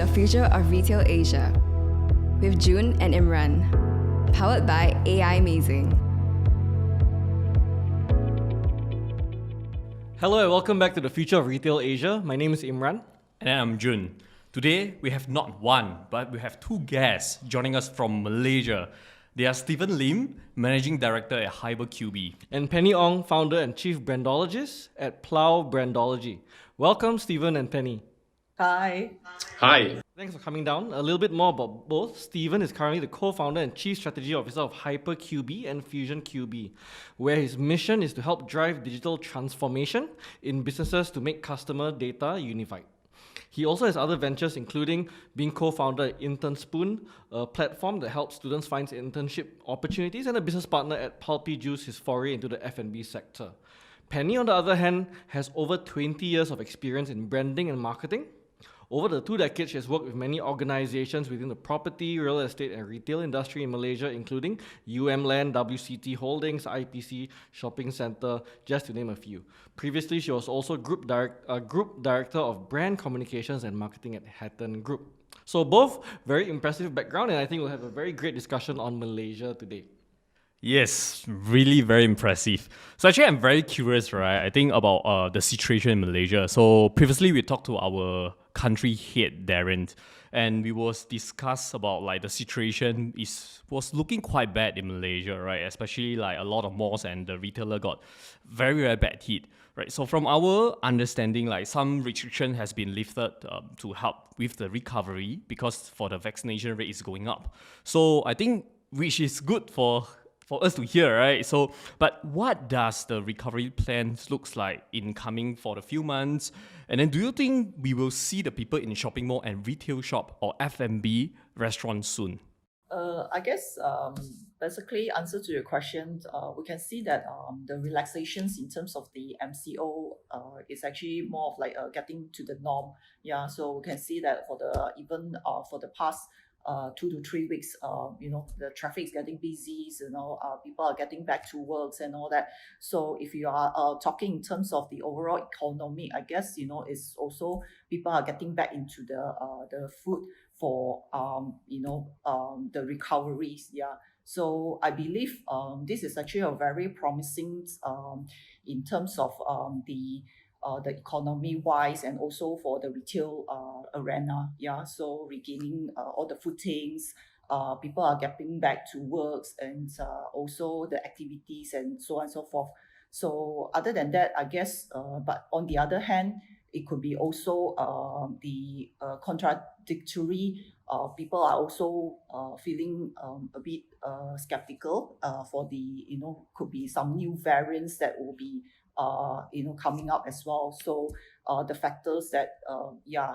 a future of retail Asia with Jun and Imran, powered by AI Amazing. Hello and welcome back to the Future of Retail Asia. My name is Imran. And I'm Jun. Today, we have not one, but we have two guests joining us from Malaysia. They are Stephen Lim, Managing Director at HyperQB. And Penny Ong, Founder and Chief Brandologist at Plow Brandology. Welcome, Stephen and Penny. Hi. Hi. Thanks for coming down. A little bit more about both. Stephen is currently the co-founder and chief strategy officer of HyperQB and Fusion QB, where his mission is to help drive digital transformation in businesses to make customer data unified. He also has other ventures, including being co-founder at InternSpoon, a platform that helps students find internship opportunities, and a business partner at Pulpy Juice, his foray into the F&B sector. Penny, on the other hand, has over 20 years of experience in branding and marketing. Over the 2 decades, she has worked with many organizations within the property, real estate, and retail industry in Malaysia, including Land, WCT Holdings, IPC Shopping Centre, just to name a few. Previously, she was also Group Director of Brand Communications and Marketing at Hatton Group. So both very impressive background, and I think we'll have a very great discussion on Malaysia today. Yes, really very impressive. So actually, I'm very curious, right? I think about the situation in Malaysia. So previously, we talked to our country head, Darren, and we was discuss about like the situation was looking quite bad in Malaysia, right? Especially like a lot of malls and the retailer got very, very bad hit, right? So from our understanding, like some restriction has been lifted to help with the recovery because for the vaccination rate is going up. So I think which is good for us to hear, right? So, but what does the recovery plan looks like in coming for the few months? And then do you think we will see the people in shopping mall and retail shop or F&B restaurants soon? I guess basically answer to your question, we can see that the relaxations in terms of the MCO is actually more of like getting to the norm. Yeah, so we can see that for the past 2 to 3 weeks, the traffic is getting busy, people are getting back to works and all that. So if you are talking in terms of the overall economy, I guess, it's also people are getting back into the food for, the recoveries. Yeah. So I believe this is actually a very promising in terms of the economy wise and also for the retail arena. Yeah, so regaining all the footings, people are getting back to works and also the activities and so on and so forth. So other than that, I guess, but on the other hand, it could be also the contradictory. People are also feeling a bit skeptical for the, could be some new variants that will be coming up as well. So the factors that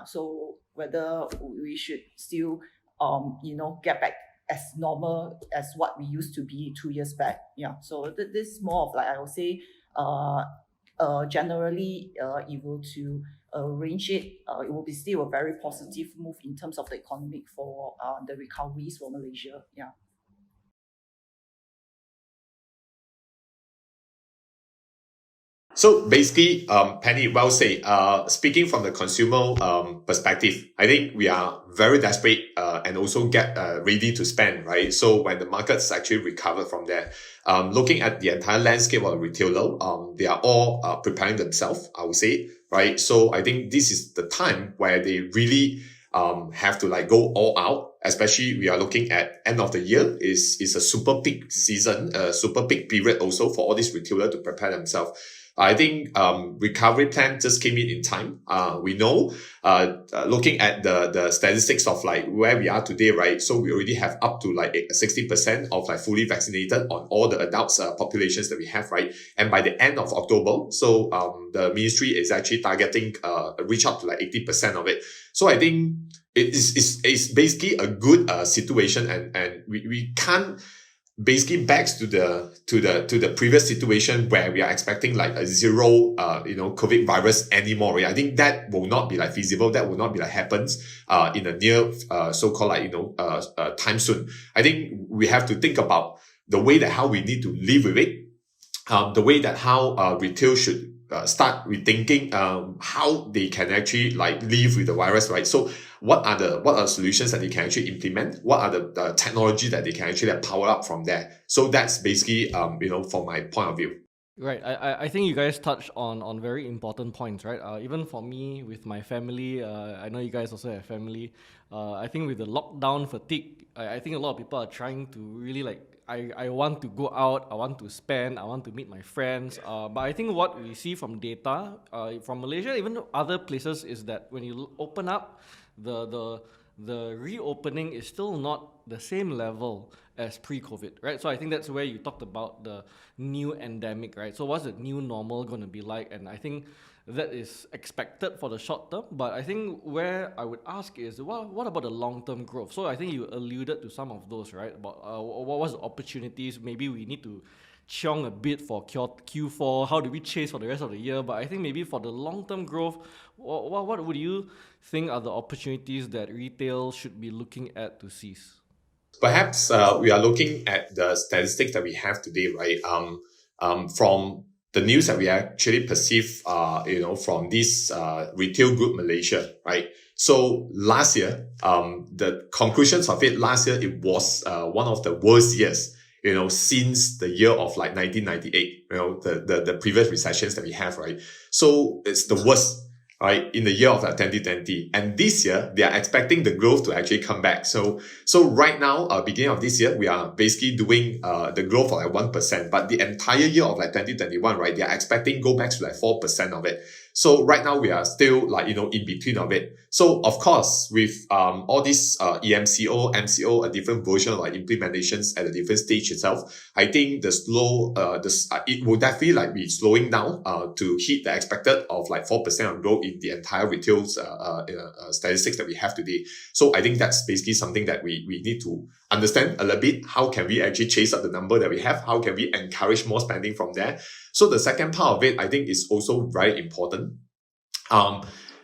so whether we should still get back as normal as what we used to be 2 years back. Yeah. So this is more of like, I would say, generally able to arrange it, it will be still a very positive move in terms of the economic for the recoveries for Malaysia. Yeah. So basically, Penny, well said. Speaking from the consumer perspective, I think we are very desperate and also get ready to spend, right? So when the markets actually recover from there, looking at the entire landscape of the retailer, they are all preparing themselves, I would say, right? So I think this is the time where they really have to like go all out. Especially we are looking at end of the year is a super peak season, super peak period also for all these retailers to prepare themselves. I think recovery plan just came in time. We know, looking at the statistics of like where we are today, right? So we already have up to like 60% of like fully vaccinated on all the adults populations that we have, right? And by the end of October, so the ministry is actually targeting reach up to like 80% of it. So I think it's basically a good situation, and we can't basically backs to the previous situation where we are expecting like a zero COVID virus anymore. Right? I think that will not be like feasible. That will not be like happens in a near so-called like time soon. I think we have to think about the way that how we need to live with it, the way that how retail should start rethinking how they can actually like live with the virus, right? So what are the solutions that they can actually implement? What are the technology that they can actually power up from there? So that's basically from my point of view. Right. I think you guys touched on very important points, right? Even for me, with my family, I know you guys also have family. I think with the lockdown fatigue, I think a lot of people are trying to really like, I want to go out, I want to spend, I want to meet my friends. But I think what we see from data, from Malaysia, even other places, is that when you open up, the reopening is still not the same level as pre-COVID, right? So I think that's where you talked about the new endemic, right? So what's the new normal going to be like? And I think that is expected for the short term. But I think where I would ask is, what about the long-term growth? So I think you alluded to some of those, right? About what was the opportunities? Maybe we need to chiong a bit for Q4. How do we chase for the rest of the year? But I think maybe for the long-term growth, what would you think are the opportunities that retail should be looking at to seize? Perhaps we are looking at the statistics that we have today, right? From the news that we actually perceive, from this retail group Malaysia, right? So last year, the conclusions of it last year, it was one of the worst years, since the year of like 1998, the previous recessions that we have, right? So it's the worst, right, in the year of 2020. And this year, they are expecting the growth to actually come back. So right now, beginning of this year, we are basically doing the growth of like 1%, but the entire year of like 2021, right, they are expecting go back to like 4% of it. So right now we are still like, in between of it. So of course, with all this EMCO, MCO, a different version of like implementations at a different stage itself, I think it will definitely like be slowing down to hit the expected of like 4% of growth in the entire retail statistics that we have today. So I think that's basically something that we need to understand a little bit. How can we actually chase up the number that we have? How can we encourage more spending from there? So the second part of it, I think, is also very important.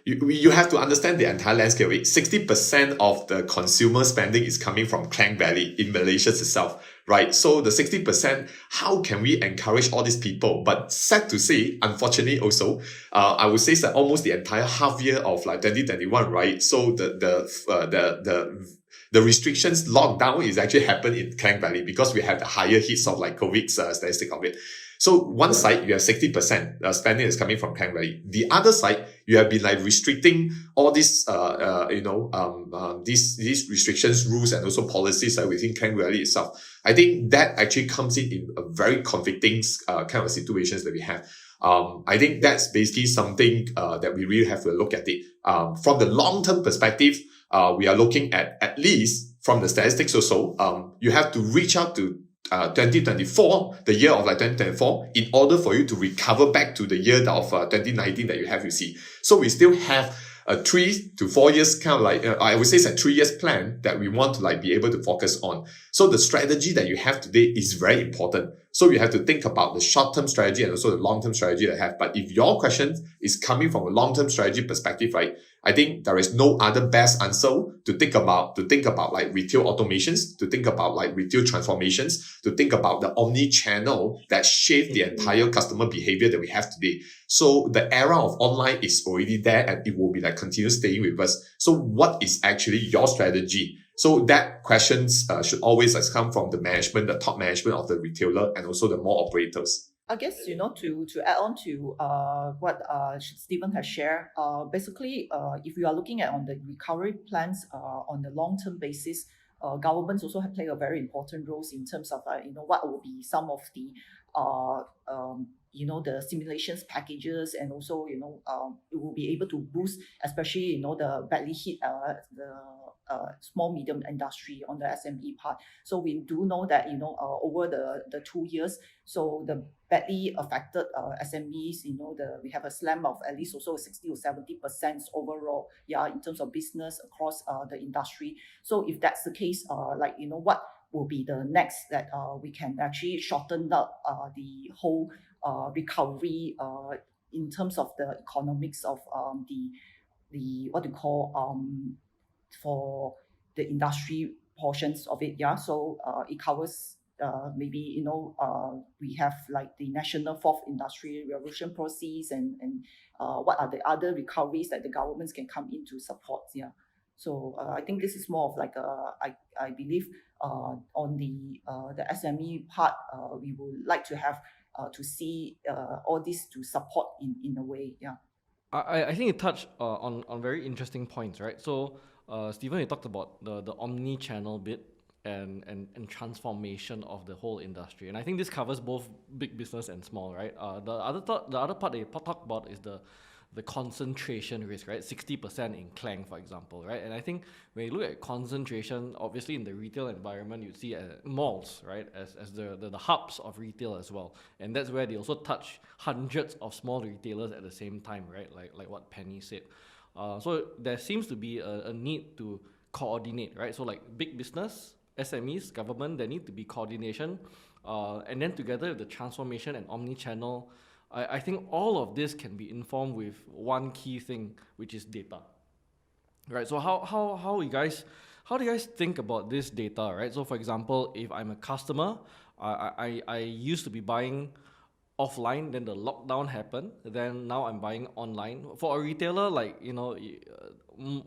You have to understand the entire landscape. 60% of the consumer spending is coming from Klang Valley in Malaysia itself, right? So the 60%, how can we encourage all these people? But sad to say, unfortunately also, I would say that almost the entire half year of like 2021, right? So the restrictions lockdown is actually happened in Klang Valley because we have the higher hits of like COVID statistic of it. So one side, you have 60% spending is coming from Klang Valley. The other side, you have been like restricting all these, these restrictions, rules, and also policies within Klang Valley itself. I think that actually comes in a very conflicting kind of situations that we have. I think that's basically something that we really have to look at it. From the long-term perspective, we are looking at least from the statistics also, you have to reach out to 2024, the year of like 2024, in order for you to recover back to the year of 2019 that you have, you see. So we still have a 3 to 4 years kind of like, I would say it's a 3 years plan that we want to like be able to focus on. So the strategy that you have today is very important. So you have to think about the short-term strategy and also the long-term strategy that you have. But if your question is coming from a long-term strategy perspective, right, I think there is no other best answer to think about like retail automations, to think about like retail transformations, to think about the omni-channel that shape the entire customer behavior that we have today. So the era of online is already there and it will be like continue staying with us. So what is actually your strategy? So that questions should always come from the management, the top management of the retailer, and also the mall operators. I guess, to add on to what Stephen has shared, basically, if you are looking at on the recovery plans on the long-term basis, governments also have played a very important role in terms of, what will be some of the, the stimulations packages, and also, it will be able to boost, especially, the badly hit the small medium industry on the SME part. So we do know that over the 2 years, so the badly affected SMEs, we have a slam of at least also 60 or 70% overall, in terms of business across the industry. So if that's the case, what will be the next that we can actually shorten up the whole recovery in terms of the economics of the what you call for the industry portions of it. So it covers maybe we have like the National Fourth Industrial Revolution process and what are the other recoveries that the governments can come in to support. Yeah. So I think this is more of like I believe on the SME part, we would like to have to see all this to support in a way. Yeah. I think you touched on very interesting points, right? So, Stephen, you talked about the omni-channel bit and transformation of the whole industry, and I think this covers both big business and small, right? The other part that you talked about is the concentration risk, right? 60% in Klang, for example, right? And I think when you look at concentration, obviously in the retail environment, you'd see malls, right, as the hubs of retail as well. And that's where they also touch hundreds of small retailers at the same time, right? Like what Penny said. So there seems to be a need to coordinate, right? So like big business, SMEs, government, there need to be coordination. And then together with the transformation and omni-channel, I think all of this can be informed with one key thing, which is data, right? So how do you guys think about this data, right? So for example, if I'm a customer, I used to be buying offline, then the lockdown happened, then now I'm buying online. For a retailer, like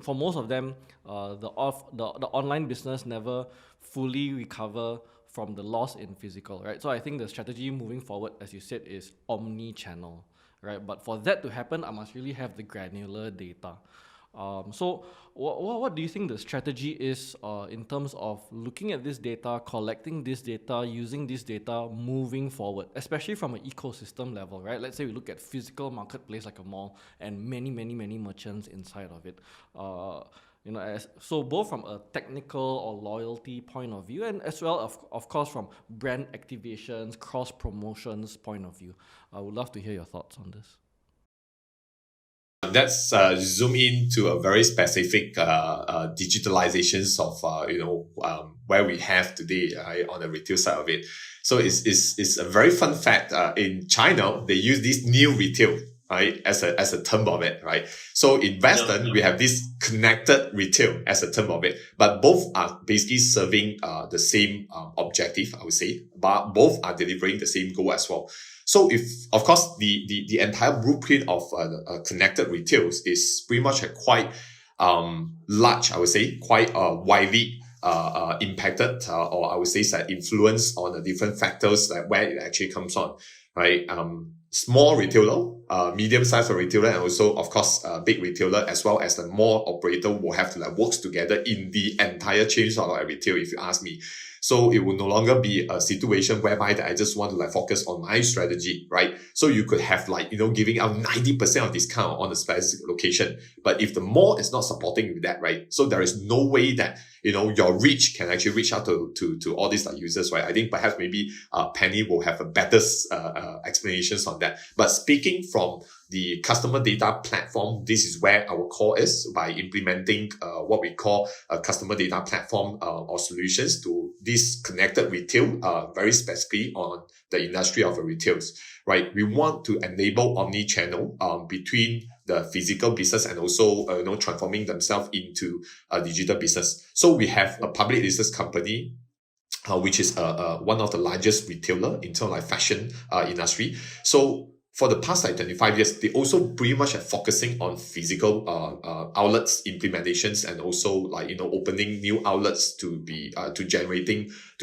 for most of them, the online business never fully recover from the loss in physical, right? So I think the strategy moving forward, as you said, is omni-channel, right? But for that to happen, I must really have the granular data. So what do you think the strategy is in terms of looking at this data, collecting this data, using this data moving forward, especially from an ecosystem level, right? Let's say we look at physical marketplace like a mall and many merchants inside of it. So both from a technical or loyalty point of view, and as well of course from brand activations, cross promotions point of view. I would love to hear your thoughts on this. Let's zoom in to a very specific digitalizations of where we have today on the retail side of it. So it's a very fun fact. In China, they use this new retail, right, as a term of it, right? So in Western, we have this connected retail as a term of it, but both are basically serving the same objective, I would say, but both are delivering the same goal as well. So if, of course, the entire blueprint of connected retails is pretty much a quite large, I would say, quite widely impacted, or I would say influence on the different factors like where it actually comes on, right? Small retailer, medium-sized retailer, and also, of course, big retailer, as well as the mall operator will have to work together in the entire chain of retail, if you ask me. So it will no longer be a situation whereby that I just want to focus on my strategy, right? So you could have giving out 90% of discount on a specific location. But if the mall is not supporting with that, right? So there is no way that, your reach can actually reach out to all these users, right? I think perhaps maybe Penny will have a better explanations on that. But speaking from the customer data platform, this is where our core is by implementing what we call a customer data platform or solutions to this connected retail, very specifically on the industry of retails, right? We want to enable omni-channel between the physical business and also transforming themselves into a digital business. So we have a public listed company, which is one of the largest retailer in terms of fashion industry. So for the past 25 years, they also pretty much are focusing on physical outlets implementations and also opening new outlets to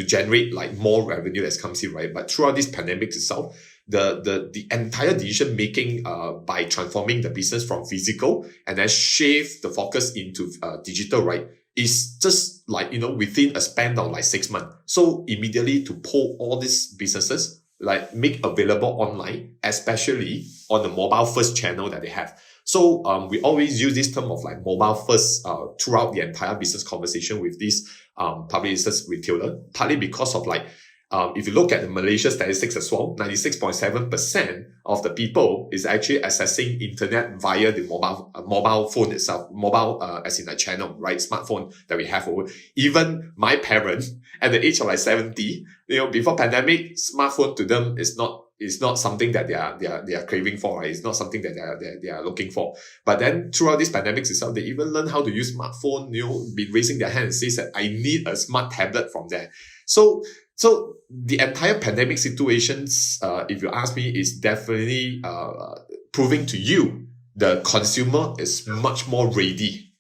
generate more revenue that comes in, right? But throughout this pandemic itself, the entire decision making by transforming the business from physical and then shift the focus into digital, right, is just within a span of 6 months. So immediately to pull all these businesses make available online, especially on the mobile first channel that they have. So we always use this term of mobile first throughout the entire business conversation with this public listed retailer, partly because of if you look at the Malaysia statistics as well, 96.7% of the people is actually accessing internet via the mobile phone itself, as in a channel, right? Smartphone that we have. Even my parents at the age of 70, before pandemic, smartphone to them is not something that they are craving for, right? It's not something that they are looking for. But then throughout this pandemic itself, they even learn how to use smartphone, been raising their hand and says that I need a smart tablet from there. So So the entire pandemic situations, if you ask me, is definitely proving to you the consumer is much more ready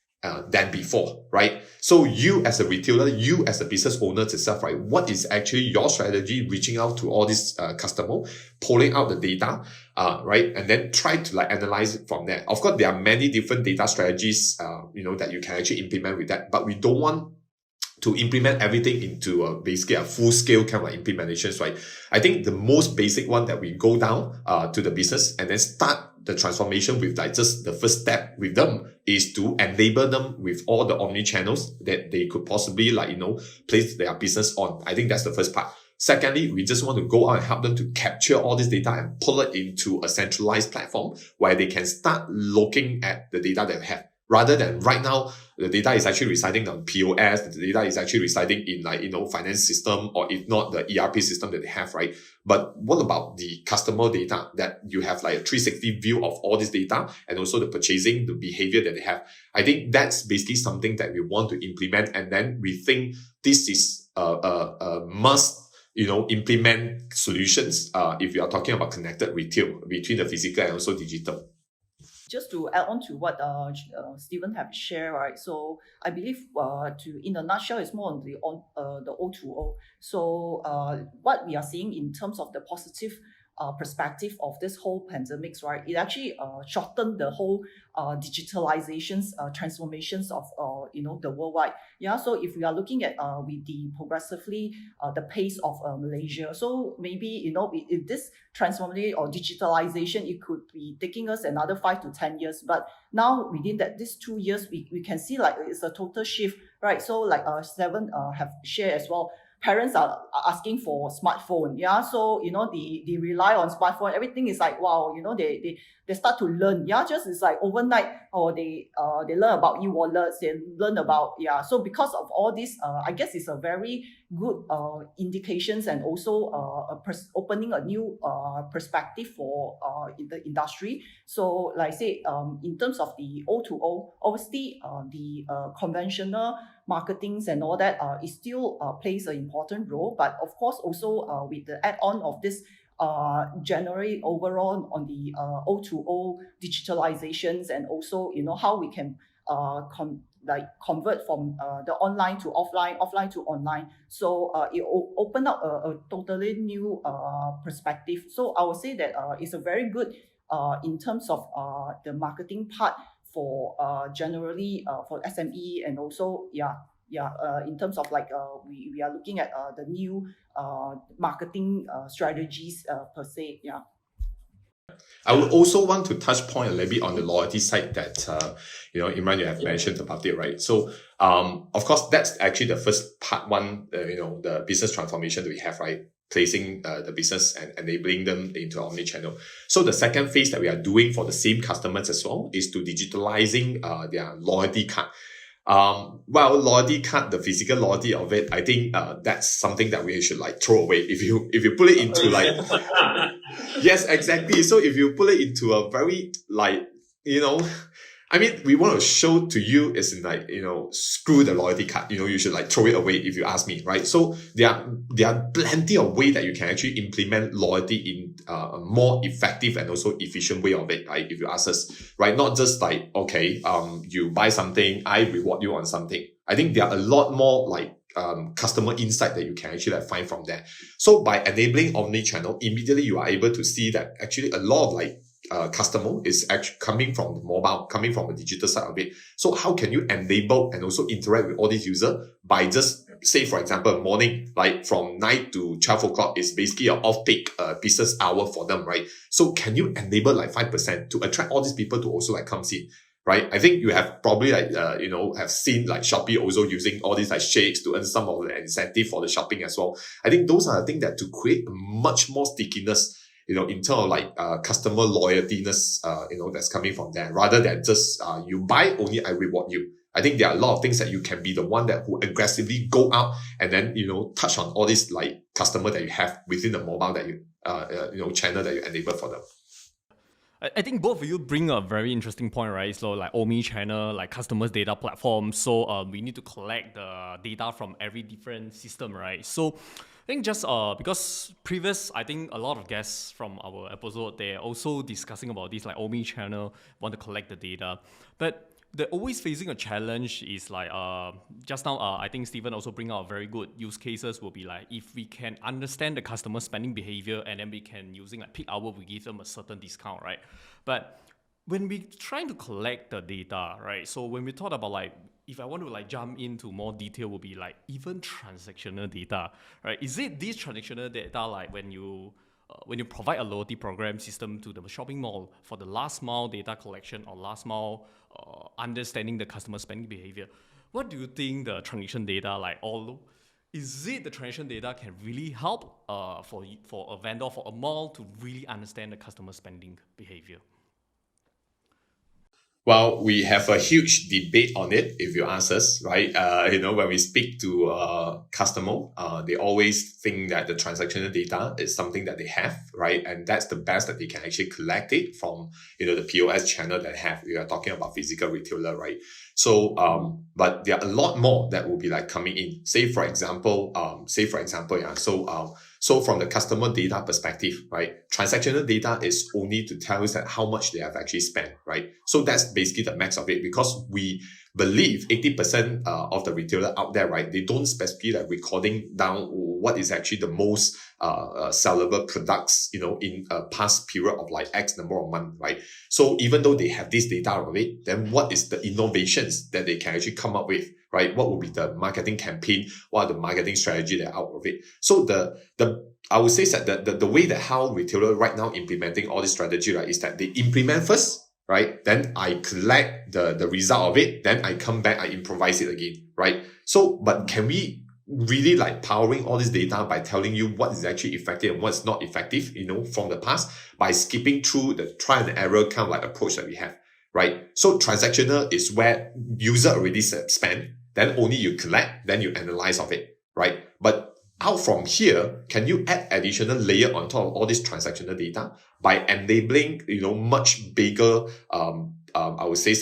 than before, right? So you as a retailer, you as a business owner itself, right? What is actually your strategy reaching out to all these customers, pulling out the data, right? And then try to like analyze it from there. Of course, there are many different data strategies, that you can actually implement with that, but we don't want to implement everything into basically a full-scale kind of like implementations, right? I think the most basic one that we go down to the business and then start the transformation with like just the first step with them is to enable them with all the omni-channels that they could possibly place their business on. I think that's the first part. Secondly, we just want to go out and help them to capture all this data and pull it into a centralized platform where they can start looking at the data they have. Rather than right now, the data is actually residing on POS, the data is actually residing in finance system, or if not the ERP system that they have, right? But what about the customer data that you have like a 360 view of all this data and also the purchasing, the behavior that they have? I think that's basically something that we want to implement. And then we think this is a must implement solutions if you are talking about connected retail between the physical and also digital. Just to add on to what Stephen have shared, right? So I believe in a nutshell, it's more on the O2O. So what we are seeing in terms of the positive perspective of this whole pandemics, right? It actually shortened the whole digitalizations transformations of the worldwide. Yeah. So if we are looking at with the progressively the pace of Malaysia, so maybe if this transformation or digitalization, it could be taking us another 5 to 10 years. But now within these 2 years, we can see like it's a total shift, right? So like Seven have shared as well. Parents are asking for smartphone, yeah. So they rely on smartphone. Everything is like wow, they start to learn, yeah. Just it's like overnight, or they learn about e-wallets, they learn about So because of all this, I guess it's a very good indications and also opening a new perspective for the industry. So like I say, in terms of the O2O, obviously the conventional marketings and all that it still plays an important role, but of course also with the add-on of this generally overall on the O2O digitalizations, and also how we can convert from the online to offline to online. So it open up a totally new perspective. So I would say that it's a very good in terms of the marketing part for generally for SME, and also in terms of like we are looking at the new marketing strategies per se. I would also want to touch point a little bit on the loyalty side that Imran, you have mentioned about it, right? So of course that's actually the first part one, the business transformation that we have, right? Placing the business and enabling them into omni-channel. So the second phase that we are doing for the same customers as well is to digitalizing their loyalty card. Loyalty card, the physical loyalty of it, I think that's something that we should like throw away. If you put it into like yes, exactly. So if you put it into a very we want to show to you is in like, screw the loyalty card, you should like throw it away if you ask me, right? So there are plenty of ways that you can actually implement loyalty in a more effective and also efficient way of it, right? If you ask us, right? Not just like, okay, you buy something, I reward you on something. I think there are a lot more like customer insight that you can actually like find from there. So by enabling omni-channel, immediately you are able to see that actually a lot of like customer is actually coming from the mobile, coming from the digital side of it. So how can you enable and also interact with all these users by just say, for example, morning, like from 9 to 12 o'clock is basically an off-peak business hour for them, right? So can you enable like 5% to attract all these people to also like come see, right? I think you have probably like, have seen like Shopee also using all these like shakes to earn some of the incentive for the shopping as well. I think those are the things that to create much more stickiness, in terms of like customer loyaltiness, that's coming from there, rather than just you buy only I reward you. I think there are a lot of things that you can be the one that who aggressively go out and then touch on all this like customer that you have within the mobile that you channel that you enable for them. I think both of you bring a very interesting point, right? So like Omni-Channel, like customers data platform. So we need to collect the data from every different system, right? So think just because previous, I think a lot of guests from our episode, they're also discussing about this, like Omni-Channel want to collect the data, but they're always facing a challenge is like just now I think Stephen also bring out very good use cases will be like if we can understand the customer spending behavior and then we can using like peak hour we give them a certain discount, right? But when we trying to collect the data, right? So when we talk about like if I want to like jump into more detail, will be like even transactional data, right? Is it this transactional data like when you provide a loyalty program system to the shopping mall for the last mile data collection or last mile understanding the customer spending behavior? What do you think the transaction data like all? Is it the transaction data can really help for a vendor, for a mall to really understand the customer spending behavior? Well, we have a huge debate on it, if you ask us, right? When we speak to customer, they always think that the transactional data is something that they have, right? And that's the best that they can actually collect it from, the POS channel that they have. We are talking about physical retailer, right? So, but there are a lot more that will be like coming in. Say for example, so from the customer data perspective, right, transactional data is only to tell us that how much they have actually spent, right? So that's basically the max of it, because we believe 80% of the retailer out there, right, they don't specifically like recording down what is actually the most sellable products, in a past period of like X number of months, right? So even though they have this data of it, then what is the innovations that they can actually come up with, right? What will be the marketing campaign? What are the marketing strategy that are out of it? So I would say that the way that how retailer right now implementing all this strategy, right, is that they implement first, right? Then I collect the result of it. Then I come back, I improvise it again, right? So, but can we really like powering all this data by telling you what is actually effective and what's not effective, from the past, by skipping through the try and error kind of like approach that we have, right? So transactional is where user already spent, then only you collect, then you analyze of it, right? But out from here, can you add additional layer on top of all this transactional data by enabling, much bigger, I would say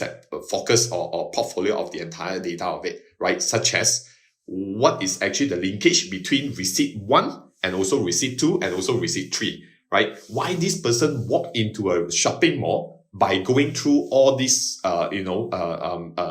focus or portfolio of the entire data of it, right? Such as what is actually the linkage between receipt 1 and also receipt 2 and also receipt 3, right? Why this person walked into a shopping mall by going through all this,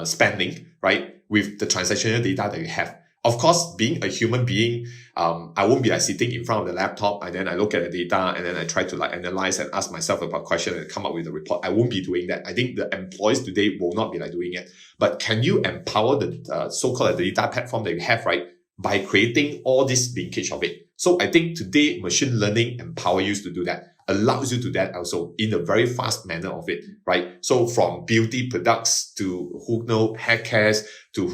spending, right? With the transactional data that you have. Of course, being a human being, I won't be like sitting in front of the laptop and then I look at the data and then I try to like analyze and ask myself about questions and come up with a report. I won't be doing that. I think the employees today will not be like doing it. But can you empower the so-called data platform that you have, right, by creating all this linkage of it? So I think today machine learning empower you to do that, allows you to that also in a very fast manner of it, right? So from beauty products to hair cares to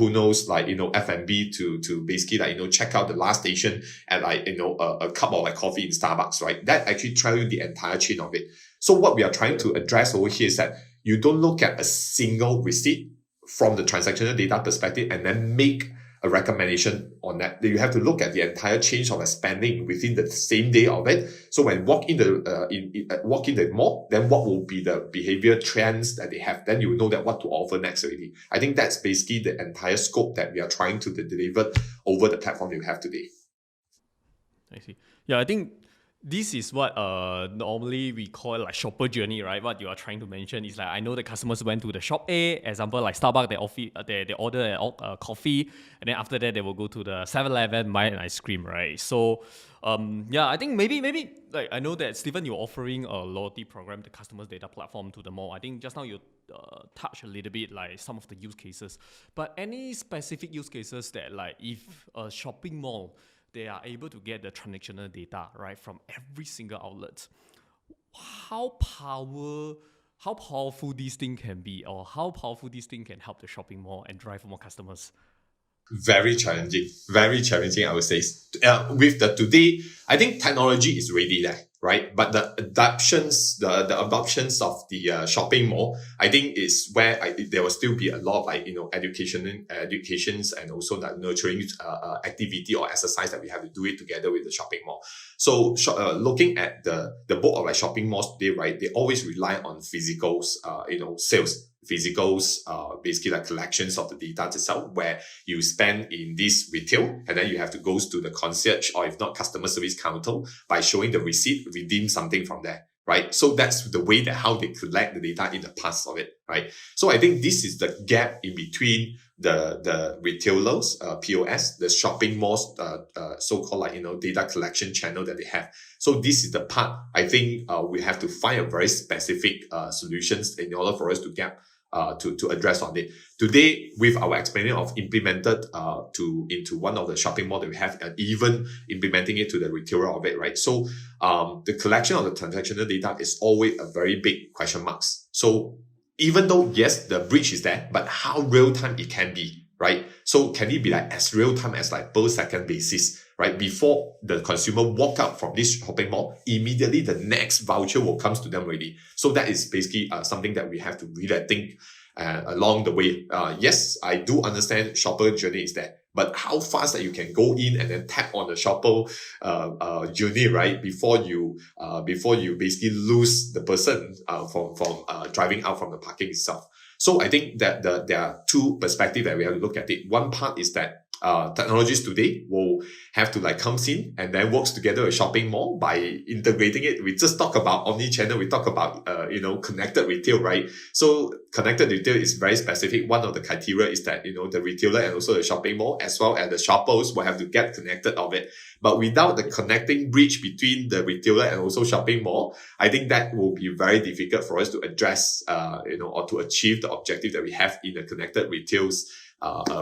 F&B to basically like, check out the last station at like, a cup of like coffee in Starbucks, right? That actually tell you the entire chain of it. So what we are trying to address over here is that you don't look at a single receipt from the transactional data perspective and then make a recommendation on that. You have to look at the entire change of spending within the same day of it. So when walk in the mall, then what will be the behavior trends that they have? Then you will know that what to offer next already. I think that's basically the entire scope that we are trying to deliver over the platform you have today. I see. Yeah, I think this is what normally we call like shopper journey, right? What you are trying to mention is like, I know the customers went to the shop A, example like Starbucks, they order a coffee, and then after that they will go to the 7-Eleven, buy an ice cream, right? So I think maybe like I know that Stephen, you're offering a loyalty program, the customers data platform to the mall. I think just now you touched a little bit like some of the use cases, but any specific use cases that like if a shopping mall, they are able to get the transactional data, right, from every single outlet. How powerful this thing can be, or how powerful this thing can help the shopping mall and drive more customers? Very challenging, I would say. With the today, I think technology is ready there, right? But the adoptions of the shopping mall, I think is where there will still be a lot of like, educations and also that nurturing activity or exercise that we have to do it together with the shopping mall. So looking at the board of like shopping malls today, right, they always rely on physical, sales. physicals, basically like collections of the data itself, where you spend in this retail, and then you have to go to the concierge, or if not customer service counter, by showing the receipt, redeem something from there. Right. So that's the way that how they collect the data in the past of it. Right. So I think this is the gap in between the retailers, POS, the shopping malls, so-called like, data collection channel that they have. So this is the part I think, we have to find a very specific, solutions in order for us to get, to address on it. Today, with our experience of implemented into one of the shopping mall that we have, and even implementing it to the retailer of it, right? So the collection of the transactional data is always a very big question marks. So even though, yes, the breach is there, but how real time it can be, right? So can it be like as real time as like per second basis, right? Before the consumer walk out from this shopping mall, immediately the next voucher will come to them already. So that is basically something that we have to really think along the way. Yes, I do understand shopper journey is there, but how fast that you can go in and then tap on the shopper journey, right? Before you basically lose the person from driving out from the parking itself. So I think that there are two perspectives that we have to look at it. One part is that technologies today will have to like comes in and then works together with shopping mall by integrating it. We just talk about Omni-Channel. We talk about, connected retail, right? So connected retail is very specific. One of the criteria is that, the retailer and also the shopping mall as well as the shoppers will have to get connected of it. But without the connecting bridge between the retailer and also shopping mall, I think that will be very difficult for us to address, or to achieve the objective that we have in the connected retails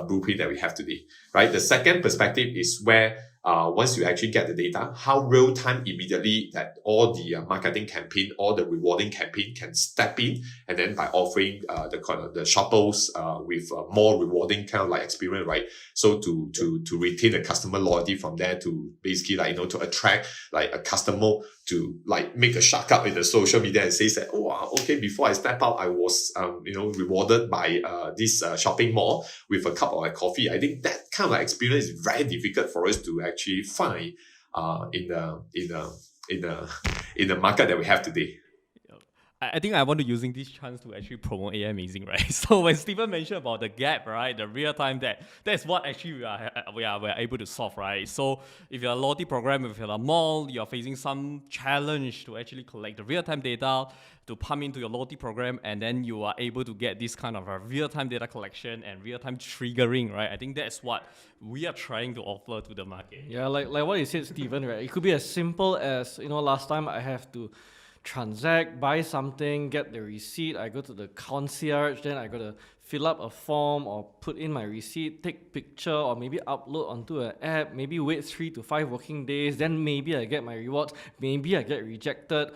blueprint that we have today, right? The second perspective is where once you actually get the data, how real time immediately that all the marketing campaign, all the rewarding campaign can step in, and then by offering the shoppers with more rewarding kind of like experience, right? So to retain the customer loyalty from there, to basically like to attract like a customer to like make a shark up in the social media and say that, oh, okay, before I step out, I was rewarded by this shopping mall with a cup of like coffee. I think that kind of like experience is very difficult for us to actually find in the market that we have today. I think I want to using this chance to actually promote AI Amazing, right? So when Stephen mentioned about the gap, right, the real time, that's what actually we are able to solve, right? So if you're a loyalty program, if you're a mall, you're facing some challenge to actually collect the real time data to pump into your loyalty program, and then you are able to get this kind of a real time data collection and real time triggering, right? I think that's what we are trying to offer to the market. Yeah, like what you said, Stephen, right? It could be as simple as, last time I have to transact, buy something, get the receipt, I go to the concierge, then I got to fill up a form or put in my receipt, take picture, or maybe upload onto an app, maybe wait 3 to 5 working days, then maybe I get my rewards, maybe I get rejected.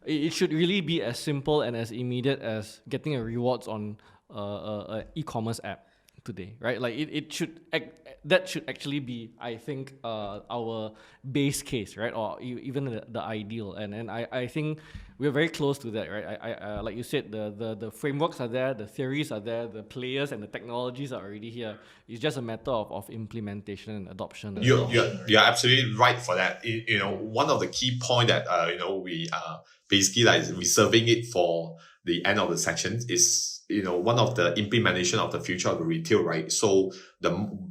It should really be as simple and as immediate as getting a rewards on an e-commerce app today, right? Like that should actually be, I think, our base case, right? Or even the ideal. And I think we're very close to that, right? I like you said, the frameworks are there, the theories are there, the players and the technologies are already here. It's just a matter of implementation and adoption. You're absolutely right for that. One of the key point that we are basically like reserving it for the end of the section is one of the implementation of the future of the retail, right? So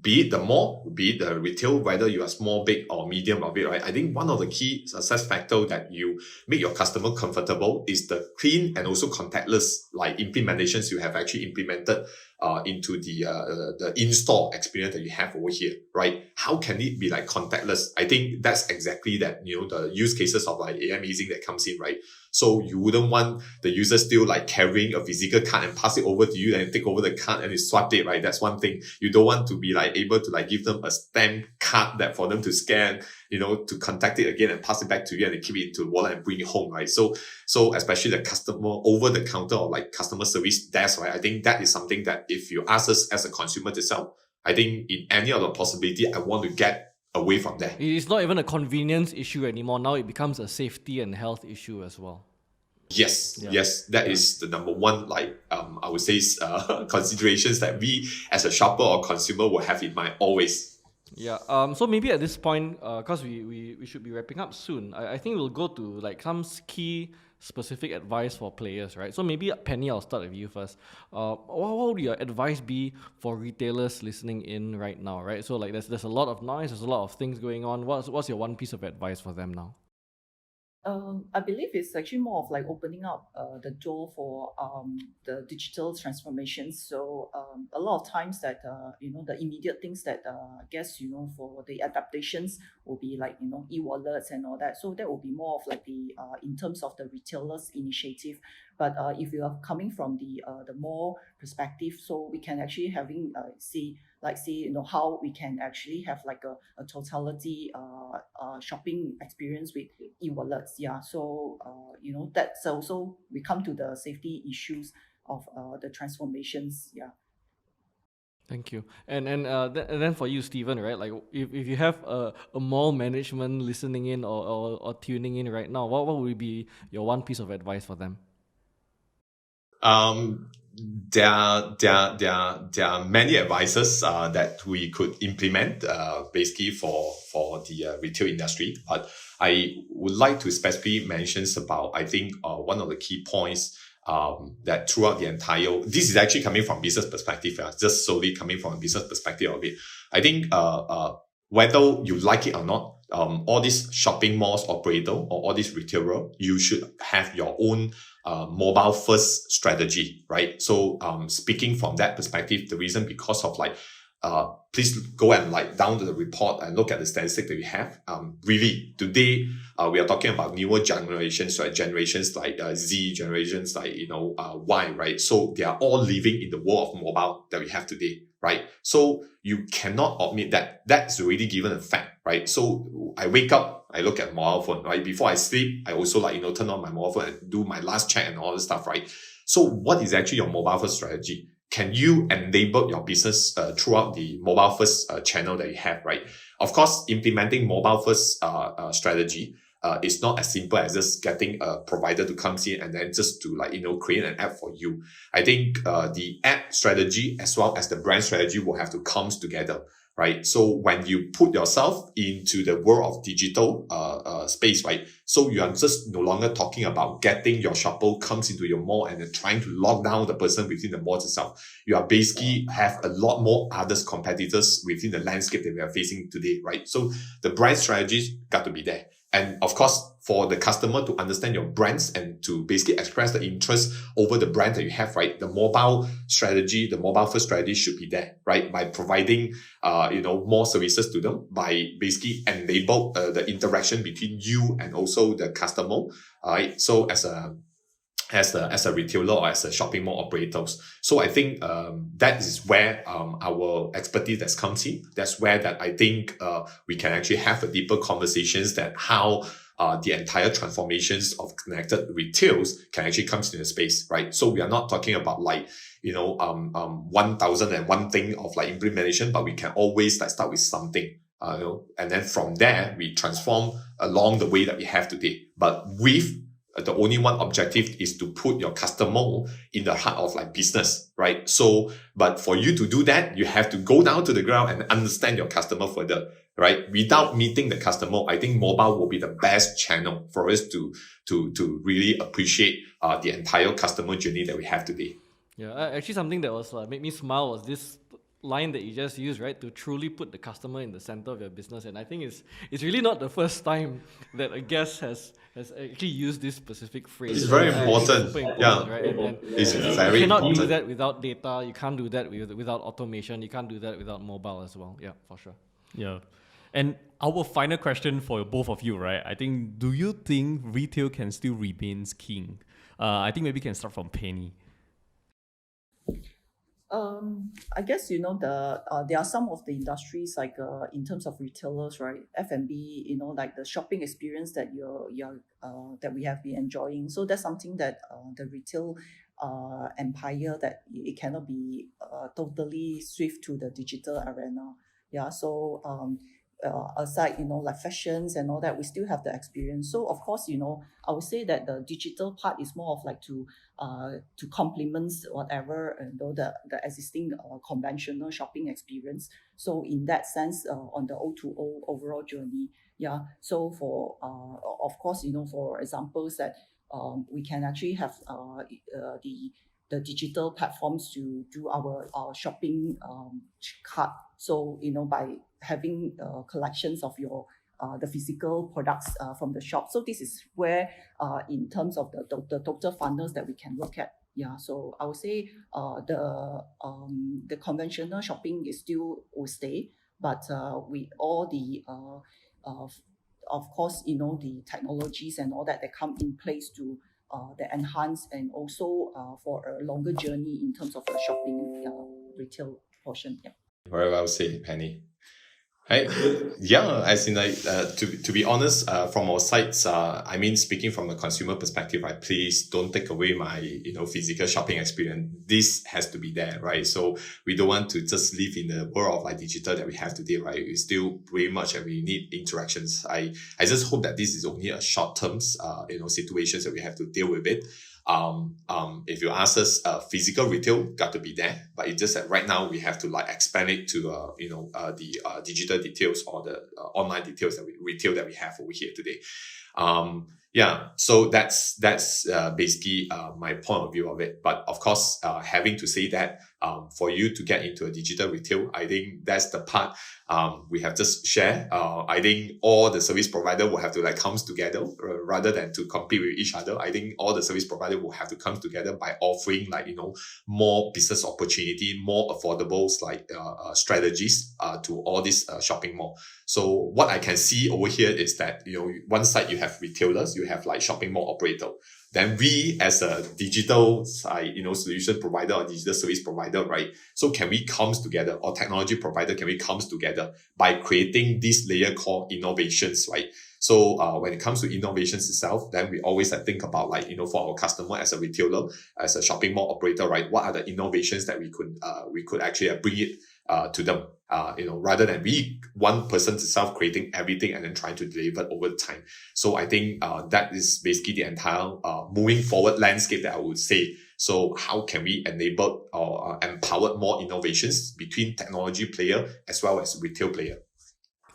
be it the mall, be it the retail, whether you are small, big or medium of it, right? I think one of the key success factor that you make your customer comfortable is the clean and also contactless like implementations you have actually implemented into the in-store experience that you have over here, right? How can it be like contactless? I think that's exactly that, the use cases of like AI Amazing that comes in, right? So you wouldn't want the user still like carrying a physical card and pass it over to you and take over the card and you swipe it, right? That's one thing. You don't want to be like able to like give them a stamp card that for them to scan, to contact it again and pass it back to you and they keep it into the wallet and bring it home, right? So especially the customer over the counter or like customer service desk, right? I think that is something that if you ask us as a consumer to sell, I think in any other possibility, I want to get away from there. It's not even a convenience issue anymore. Now it becomes a safety and health issue as well. Yes, that is the number one, like, I would say, considerations that we as a shopper or consumer will have in mind always. Yeah. So maybe at this point, because we should be wrapping up soon, I think we'll go to like some key specific advice for players, right? So maybe Penny, I'll start with you first. What would your advice be for retailers listening in right now, right? So like there's a lot of noise, there's a lot of things going on. What's your one piece of advice for them now? I believe it's actually more of like opening up the door for the digital transformations. So a lot of times that the immediate things that I guess for the adaptations will be like e-wallets and all that. So that will be more of like the in terms of the retailers initiative. But if you are coming from the more perspective, so we can actually having see how we can actually have like a totality shopping experience with e-wallets. Yeah, so that's also we come to the safety issues of the transformations. Yeah. Thank you. And then for you, Stephen, right? Like if you have a mall management listening in or tuning in right now, what would be your one piece of advice for them? There are many advices that we could implement basically for the retail industry. But I would like to specifically mention about, I think, one of the key points that throughout the entire, this is actually coming from business perspective, just solely coming from a business perspective of it. I think whether you like it or not, all these shopping malls operator or all these retailer, you should have your own mobile first strategy, right? So speaking from that perspective, the reason because of like please go and like down to the report and look at the statistic that we have. Really today we are talking about newer generations, right? Generations like Z, generations like Y, right? So they are all living in the world of mobile that we have today, right? So you cannot omit that. That's already given a fact, right? So I wake up, I look at mobile phone, right? Before I sleep, I also turn on my mobile phone and do my last check and all this stuff, right? So what is actually your mobile first strategy? Can you enable your business throughout the mobile first channel that you have, right? Of course, implementing mobile first strategy is not as simple as just getting a provider to come in and then just to create an app for you. I think the app strategy as well as the brand strategy will have to come together, right? So when you put yourself into the world of digital space, right? So you are just no longer talking about getting your shopper comes into your mall and then trying to lock down the person within the mall itself. You are basically have a lot more other competitors within the landscape that we are facing today, right? So the brand strategies got to be there. And of course, for the customer to understand your brands and to basically express the interest over the brand that you have, right? The mobile strategy, the mobile first strategy should be there, right? By providing, more services to them, by basically enable the interaction between you and also the customer, right? So as a retailer or as a shopping mall operators. So I think that is where our expertise that comes in. That's where that I think we can actually have a deeper conversations that how the entire transformations of connected retails can actually come into the space, right? So we are not talking about 1,001 thing of implementation, but we can always start with something. And then from there we transform along the way that we have today. But with the only one objective is to put your customer in the heart of business, right? So, but for you to do that, you have to go down to the ground and understand your customer further, right? Without meeting the customer, I think mobile will be the best channel for us to really appreciate the entire customer journey that we have today. Yeah, actually something that was made me smile was this line that you just used, right? To truly put the customer in the center of your business. And I think it's really not the first time that a guest has actually used this specific phrase. It's very important. Super important, Yeah. right? And It's very you cannot do important. that without data. You can't do that without automation. You can't do that without mobile as well. Yeah, for sure. Yeah. And our final question for both of you, right? I think, do you think retail can still remain king? I think maybe we can start from Penny. I guess there are some of the industries in terms of retailers, right? F&B, like the shopping experience that that we have been enjoying. So that's something that the retail empire that it cannot be totally swift to the digital arena. Yeah. So aside like fashions and all that, we still have the experience. So of course I would say that the digital part is more of to complement whatever the existing conventional shopping experience. So in that sense, on the O2O overall journey, yeah. So for of course for examples that we can actually have the digital platforms to do our shopping cart. So by having collections of your the physical products from the shop. So this is where in terms of the total funnels that we can look at. Yeah, so I would say the conventional shopping is still will stay, but with all the of course the technologies and all that come in place to that enhance and also for a longer journey in terms of the shopping retail portion. Yeah. Very well said, Penny. Yeah, as in to be honest, from our sides, I mean, speaking from a consumer perspective, right? Please don't take away my physical shopping experience. This has to be there, right? So we don't want to just live in the world of digital that we have today, right? We still very much and we need interactions. I just hope that this is only a short term situations that we have to deal with it. If you ask us, physical retail got to be there, but it's just that right now we have to expand it to the digital details or the online details retail that we have over here today. Yeah, so that's basically my point of view of it. But of course, having to say that, for you to get into a digital retail, I think that's the part we have just shared. I think all the service provider will have to come together rather than to compete with each other. I think all the service provider will have to come together by offering more business opportunity, more affordable strategies to all this shopping mall. So what I can see over here is that one side you have retailers, you have shopping mall operator. Then we as a digital solution provider or digital service provider, right? So can we come together, or technology provider, can we come together by creating this layer called innovations, right? So when it comes to innovations itself, then we always think about for our customer as a retailer, as a shopping mall operator, right? What are the innovations that we could actually bring it to them, rather than one person itself creating everything and then trying to deliver over time. So I think that is basically the entire moving forward landscape that I would say. So how can we enable or empower more innovations between technology player as well as retail player?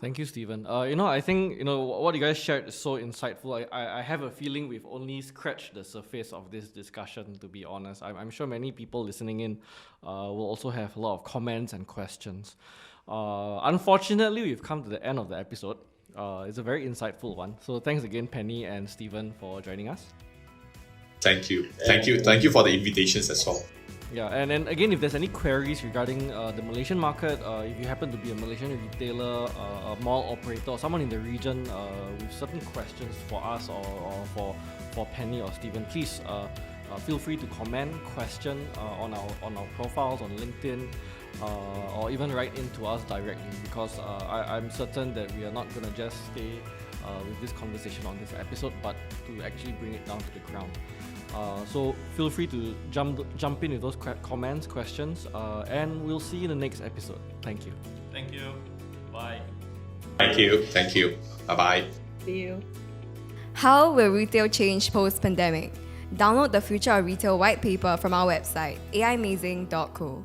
Thank you, Stephen. I think, what you guys shared is so insightful. I have a feeling we've only scratched the surface of this discussion, to be honest. I'm sure many people listening in will also have a lot of comments and questions. Unfortunately, we've come to the end of the episode. It's a very insightful one. So thanks again, Penny and Stephen, for joining us. Thank you. Thank you for the invitations as well. Yeah, and then again, if there's any queries regarding the Malaysian market, if you happen to be a Malaysian retailer, a mall operator, or someone in the region with certain questions for us or for Penny or Stephen, please feel free to comment, question on our profiles on LinkedIn, or even write in to us directly, because I'm certain that we are not going to just stay with this conversation on this episode, but to actually bring it down to the ground. So feel free to jump in with those comments, questions, and we'll see you in the next episode. Thank you. Thank you. Bye. Thank you. Bye-bye. See you. How will retail change post-pandemic? Download the Future of Retail white paper from our website, aimazing.co.